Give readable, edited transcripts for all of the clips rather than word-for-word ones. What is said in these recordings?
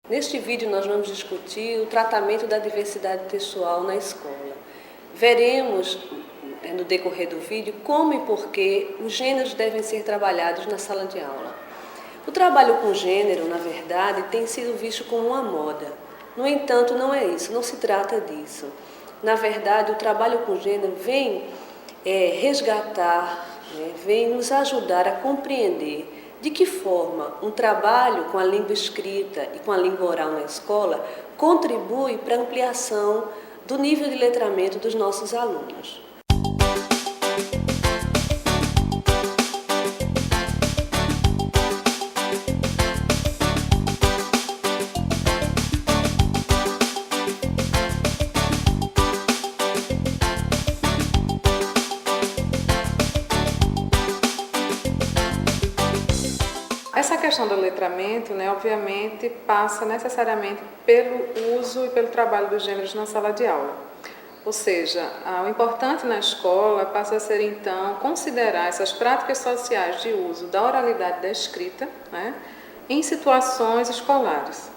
Neste vídeo nós vamos discutir o tratamento da diversidade textual na escola. Veremos no decorrer do vídeo como e por que os gêneros devem ser trabalhados na sala de aula. O trabalho com gênero, na verdade, tem sido visto como uma moda. No entanto, não é isso, não se trata disso. Na verdade, o trabalho com gênero vem resgatar, vem nos ajudar a compreender de que forma um trabalho com a língua escrita e com a língua oral na escola contribui para a ampliação do nível de letramento dos nossos alunos. Essa questão do letramento, obviamente, passa necessariamente pelo uso e pelo trabalho dos gêneros na sala de aula. Ou seja, o importante na escola passa a ser, então, considerar essas práticas sociais de uso da oralidade da escrita, em situações escolares,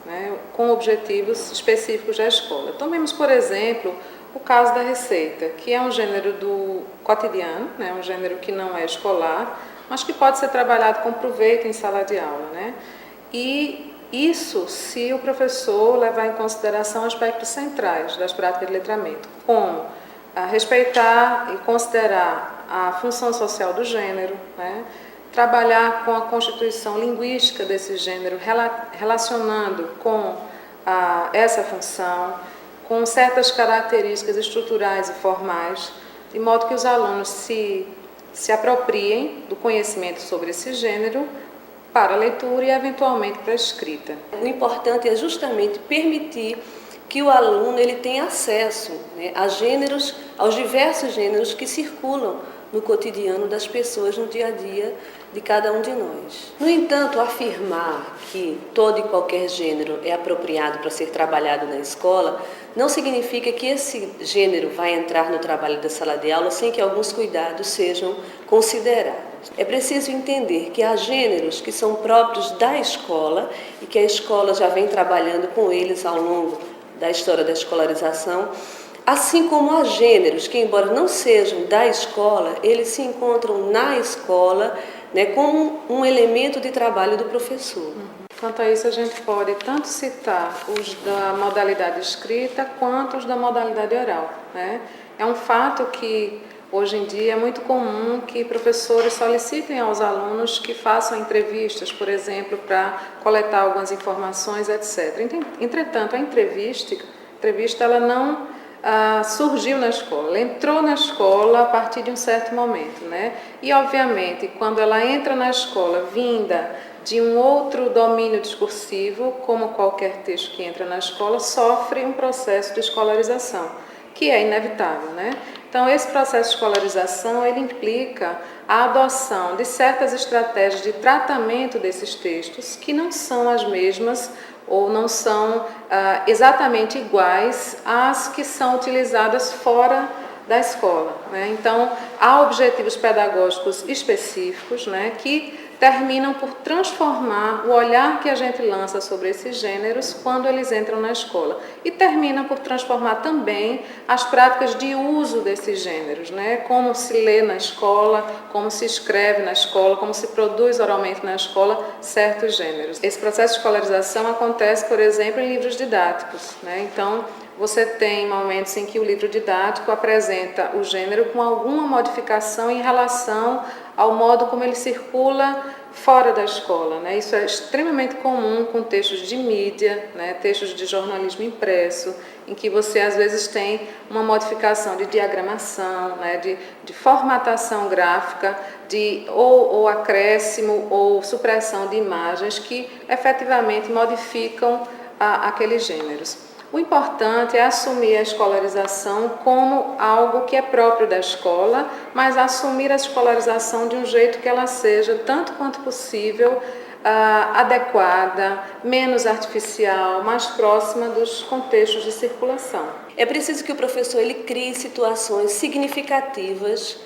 com objetivos específicos da escola. Tomemos, por exemplo, o caso da receita, que é um gênero do cotidiano, um gênero que não é escolar, mas que pode ser trabalhado com proveito em sala de aula, E isso se o professor levar em consideração aspectos centrais das práticas de letramento, como respeitar e considerar a função social do gênero, trabalhar com a constituição linguística desse gênero, relacionando com essa função, com certas características estruturais e formais, de modo que os alunos se apropriem do conhecimento sobre esse gênero para a leitura e, eventualmente, para a escrita. O importante é justamente permitir que o aluno ele tenha acesso a gêneros, aos diversos gêneros que circulam no cotidiano das pessoas, no dia a dia de cada um de nós. No entanto, afirmar que todo e qualquer gênero é apropriado para ser trabalhado na escola não significa que esse gênero vai entrar no trabalho da sala de aula sem que alguns cuidados sejam considerados. É preciso entender que há gêneros que são próprios da escola e que a escola já vem trabalhando com eles ao longo da história da escolarização, assim como há gêneros que, embora não sejam da escola, eles se encontram na escola como um elemento de trabalho do professor. Quanto a isso, a gente pode tanto citar os da modalidade escrita quanto os da modalidade oral. É um fato que, hoje em dia, é muito comum que professores solicitem aos alunos que façam entrevistas, por exemplo, para coletar algumas informações, etc. Entretanto, a entrevista ela não surgiu na escola, ela entrou na escola a partir de um certo momento. E, obviamente, quando ela entra na escola vinda de um outro domínio discursivo, como qualquer texto que entra na escola, sofre um processo de escolarização, que é inevitável. Então, esse processo de escolarização, ele implica a adoção de certas estratégias de tratamento desses textos que não são as mesmas ou não são exatamente iguais às que são utilizadas fora da escola. Então, há objetivos pedagógicos específicos que terminam por transformar o olhar que a gente lança sobre esses gêneros quando eles entram na escola. E terminam por transformar também as práticas de uso desses gêneros, como se lê na escola, como se escreve na escola, como se produz oralmente na escola certos gêneros. Esse processo de escolarização acontece, por exemplo, em livros didáticos. Então, você tem momentos em que o livro didático apresenta o gênero com alguma modificação em relação ao modo como ele circula fora da escola. Isso é extremamente comum com textos de mídia, textos de jornalismo impresso, em que você às vezes tem uma modificação de diagramação, de formatação gráfica, ou acréscimo ou supressão de imagens que efetivamente modificam aqueles gêneros. O importante é assumir a escolarização como algo que é próprio da escola, mas assumir a escolarização de um jeito que ela seja, tanto quanto possível, adequada, menos artificial, mais próxima dos contextos de circulação. É preciso que o professor ele crie situações significativas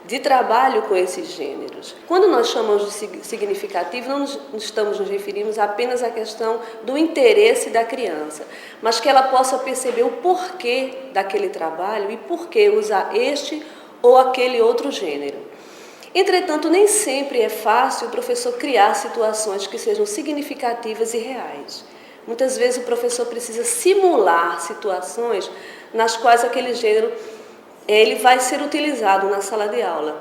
de trabalho com esses gêneros. Quando nós chamamos de significativo, não estamos nos referindo apenas à questão do interesse da criança, mas que ela possa perceber o porquê daquele trabalho e por que usar este ou aquele outro gênero. Entretanto, nem sempre é fácil o professor criar situações que sejam significativas e reais. Muitas vezes o professor precisa simular situações nas quais aquele gênero ele vai ser utilizado na sala de aula.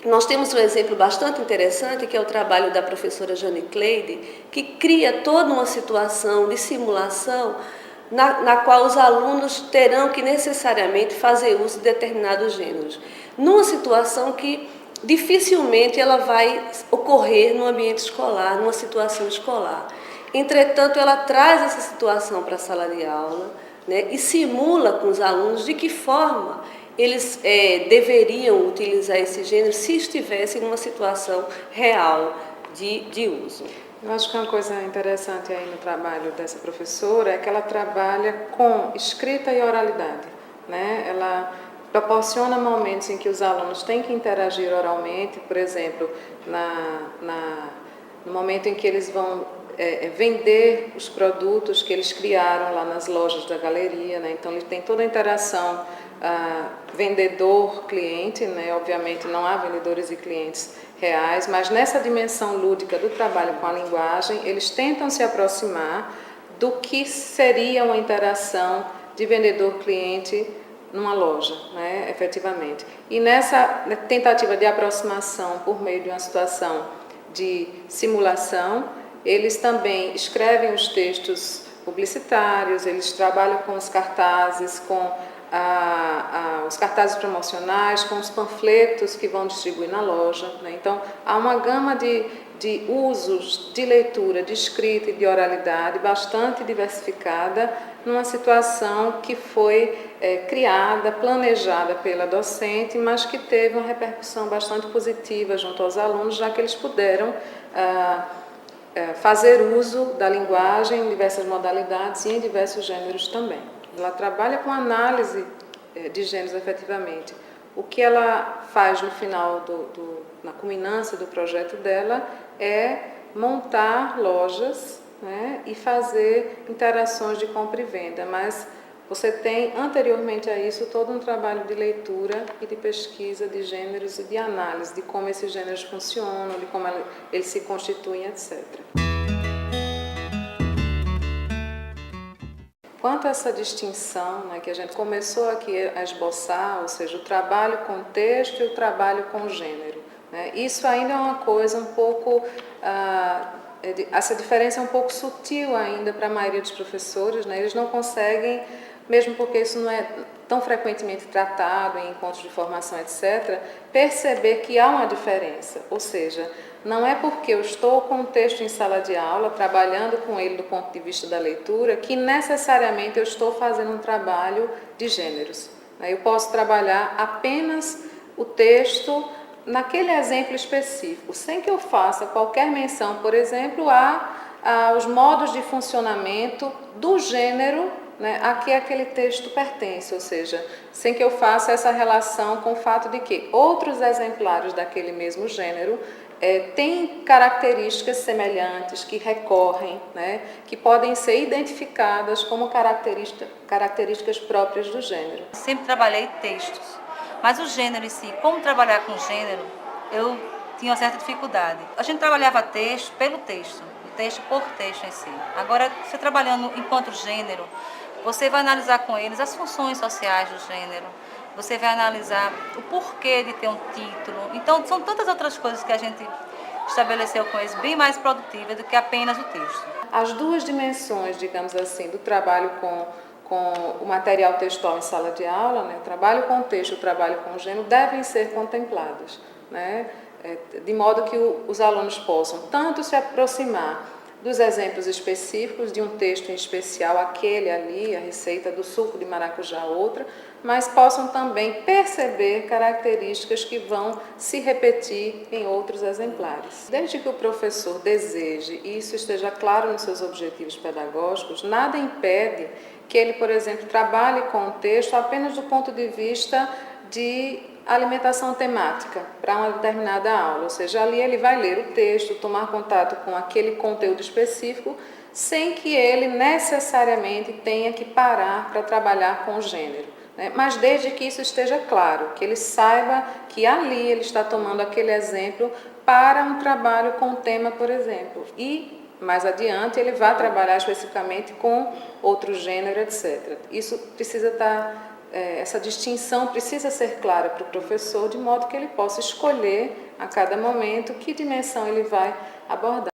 Nós temos um exemplo bastante interessante, que é o trabalho da professora Jane Cleide, que cria toda uma situação de simulação na qual os alunos terão que necessariamente fazer uso de determinados gêneros, numa situação que dificilmente ela vai ocorrer no ambiente escolar, numa situação escolar. Entretanto, ela traz essa situação para a sala de aula, né, e simula com os alunos de que forma eles deveriam utilizar esse gênero se estivessem numa situação real de uso. Eu acho que uma coisa interessante aí no trabalho dessa professora é que ela trabalha com escrita e oralidade, né? Ela proporciona momentos em que os alunos têm que interagir oralmente, por exemplo, no momento em que eles vão vender os produtos que eles criaram lá nas lojas da galeria, né? Então ele tem toda a interação vendedor-cliente, né? Obviamente não há vendedores e clientes reais, mas nessa dimensão lúdica do trabalho com a linguagem, eles tentam se aproximar do que seria uma interação de vendedor-cliente numa loja, né, efetivamente. E nessa tentativa de aproximação por meio de uma situação de simulação, eles também escrevem os textos publicitários, eles trabalham com os cartazes, com os cartazes promocionais, com os panfletos que vão distribuir na loja, né? Então, há uma gama de usos de leitura, de escrita e de oralidade bastante diversificada numa situação que foi criada, planejada pela docente, mas que teve uma repercussão bastante positiva junto aos alunos, já que eles puderam fazer uso da linguagem em diversas modalidades e em diversos gêneros também. Ela trabalha com análise de gêneros efetivamente. O que ela faz no final, na culminância do projeto dela, é montar lojas, né, e fazer interações de compra e venda, mas você tem anteriormente a isso todo um trabalho de leitura e de pesquisa de gêneros e de análise de como esses gêneros funcionam, de como eles se constituem, etc. Quanto a essa distinção, né, que a gente começou aqui a esboçar, ou seja, o trabalho com o texto e o trabalho com o gênero, né, isso ainda é uma coisa um pouco, essa diferença é um pouco sutil ainda para a maioria dos professores, né, eles não conseguem, mesmo porque isso não é tão frequentemente tratado em encontros de formação, etc., perceber que há uma diferença, ou seja, não é porque eu estou com o texto em sala de aula, trabalhando com ele do ponto de vista da leitura, que necessariamente eu estou fazendo um trabalho de gêneros. Eu posso trabalhar apenas o texto naquele exemplo específico, sem que eu faça qualquer menção, por exemplo, aos modos de funcionamento do gênero, né, a que aquele texto pertence, ou seja, sem que eu faça essa relação com o fato de que outros exemplares daquele mesmo gênero têm características semelhantes, que recorrem, né, que podem ser identificadas como características próprias do gênero. Sempre trabalhei textos, mas o gênero em si, como trabalhar com gênero, eu tinha uma certa dificuldade. A gente trabalhava texto pelo texto, texto por texto em si. Agora, você trabalhando enquanto gênero, você vai analisar com eles as funções sociais do gênero, você vai analisar o porquê de ter um título. Então, são tantas outras coisas que a gente estabeleceu com eles, bem mais produtivas do que apenas o texto. As duas dimensões, digamos assim, do trabalho com o material textual em sala de aula, né, o trabalho com o texto e o trabalho com o gênero, devem ser contemplados, né, de modo que os alunos possam tanto se aproximar dos exemplos específicos de um texto em especial, aquele ali, a receita do suco de maracujá, outra, mas possam também perceber características que vão se repetir em outros exemplares. Desde que o professor deseje e isso esteja claro nos seus objetivos pedagógicos, nada impede que ele, por exemplo, trabalhe com o texto apenas do ponto de vista de alimentação temática para uma determinada aula, ou seja, ali ele vai ler o texto, tomar contato com aquele conteúdo específico, sem que ele necessariamente tenha que parar para trabalhar com o gênero, né? Mas desde que isso esteja claro, que ele saiba que ali ele está tomando aquele exemplo para um trabalho com o tema, por exemplo, e mais adiante ele vai trabalhar especificamente com outro gênero, etc. Isso precisa estar... essa distinção precisa ser clara para o professor, de modo que ele possa escolher a cada momento que dimensão ele vai abordar.